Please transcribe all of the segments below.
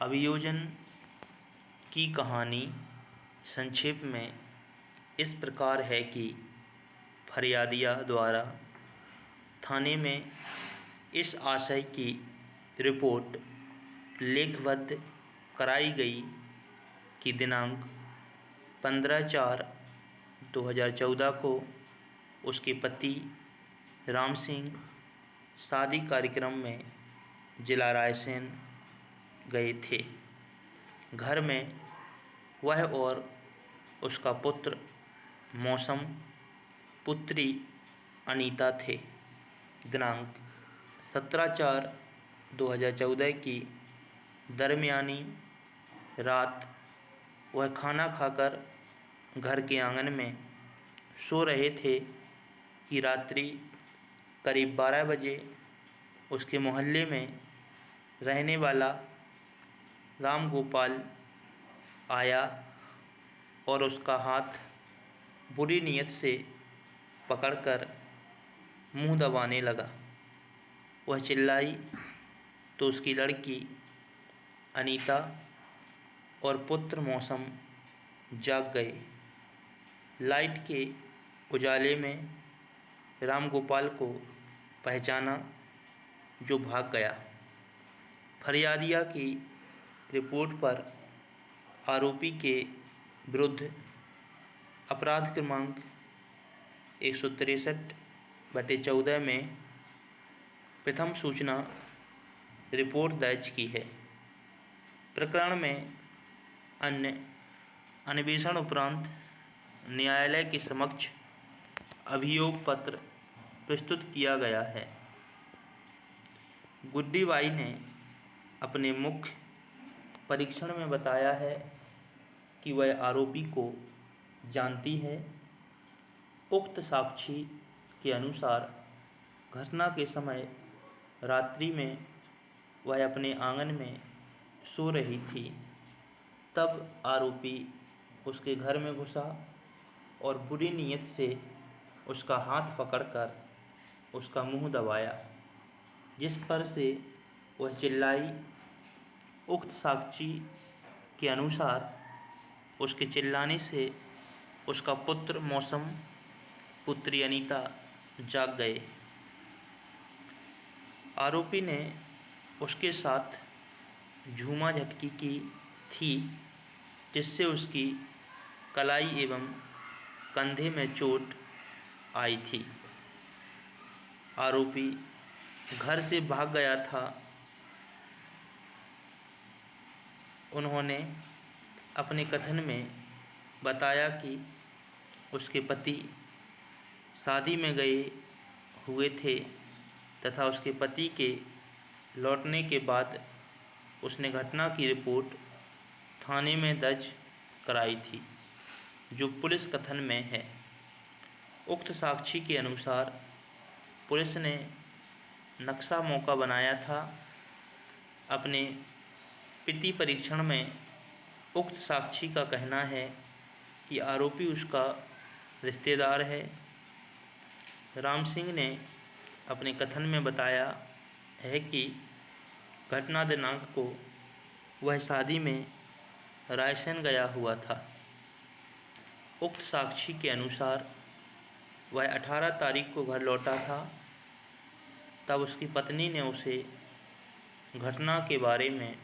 अभियोजन की कहानी संक्षेप में इस प्रकार है कि फरियादिया द्वारा थाने में इस आशय की रिपोर्ट लेखबद्ध कराई गई कि दिनांक 15/4/2014 को उसके पति राम सिंह शादी कार्यक्रम में जिला रायसेन गए थे। घर में वह और उसका पुत्र मौसम, पुत्री अनीता थे। दिनांक 17/4/2014 की दरमियानी रात वह खाना खाकर घर के आंगन में सो रहे थे कि रात्रि करीब 12 बजे उसके मोहल्ले में रहने वाला राम गोपाल आया और उसका हाथ बुरी नीयत से पकड़कर मुंह दबाने लगा। वह चिल्लाई तो उसकी लड़की अनीता और पुत्र मौसम जाग गए। लाइट के उजाले में राम गोपाल को पहचाना, जो भाग गया। फरियादिया की रिपोर्ट पर आरोपी के विरुद्ध अपराध क्रमांक 163/14 में प्रथम सूचना रिपोर्ट दर्ज की है। प्रकरण में अन्य अन्वेषण उपरांत न्यायालय के समक्ष अभियोग पत्र प्रस्तुत किया गया है। गुड्डी बाई ने अपने मुख्य परीक्षण में बताया है कि वह आरोपी को जानती है। उक्त साक्षी के अनुसार घटना के समय रात्रि में वह अपने आंगन में सो रही थी। तब आरोपी उसके घर में घुसा और बुरी नीयत से उसका हाथ पकड़कर उसका मुंह दबाया, जिस पर से वह चिल्लाई। उक्त साक्षी के अनुसार उसके चिल्लाने से उसका पुत्र मौसम, पुत्री अनीता जाग गए। आरोपी ने उसके साथ झूमा झटकी की थी, जिससे उसकी कलाई एवं कंधे में चोट आई थी। आरोपी घर से भाग गया था। उन्होंने अपने कथन में बताया कि उसके पति शादी में गए हुए थे तथा उसके पति के लौटने के बाद उसने घटना की रिपोर्ट थाने में दर्ज कराई थी, जो पुलिस कथन में है। उक्त साक्षी के अनुसार पुलिस ने नक्शा मौका बनाया था। अपने पिटी परीक्षण में उक्त साक्षी का कहना है कि आरोपी उसका रिश्तेदार है। राम सिंह ने अपने कथन में बताया है कि घटना दिनांक को वह शादी में रायसेन गया हुआ था। उक्त साक्षी के अनुसार वह 18 तारीख को घर लौटा था। तब उसकी पत्नी ने उसे घटना के बारे में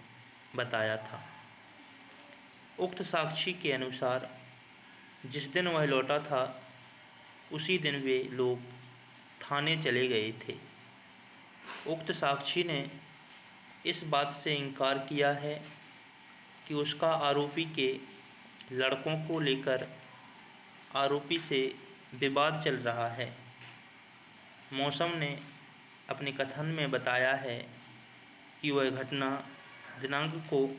बताया था। उक्त साक्षी के अनुसार जिस दिन वह लौटा था उसी दिन वे लोग थाने चले गए थे। उक्त साक्षी ने इस बात से इनकार किया है कि उसका आरोपी के लड़कों को लेकर आरोपी से विवाद चल रहा है। मौसम ने अपने कथन में बताया है कि वह घटना दिनांक को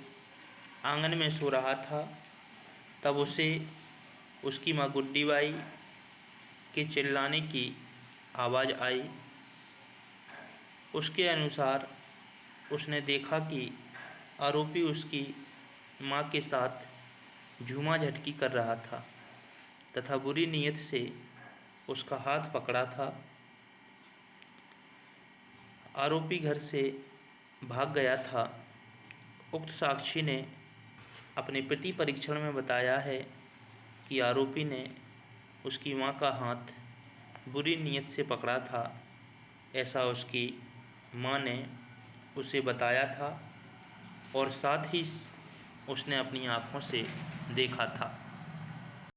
आंगन में सो रहा था। तब उसे उसकी मां गुड्डी बाई के चिल्लाने की आवाज़ आई। उसके अनुसार उसने देखा कि आरोपी उसकी मां के साथ झूमा झटकी कर रहा था तथा बुरी नीयत से उसका हाथ पकड़ा था। आरोपी घर से भाग गया था उक्त साक्षी ने अपने प्रति परीक्षण में बताया है कि आरोपी ने उसकी मां का हाथ बुरी नीयत से पकड़ा था। ऐसा उसकी मां ने उसे बताया था और साथ ही उसने अपनी आँखों से देखा था।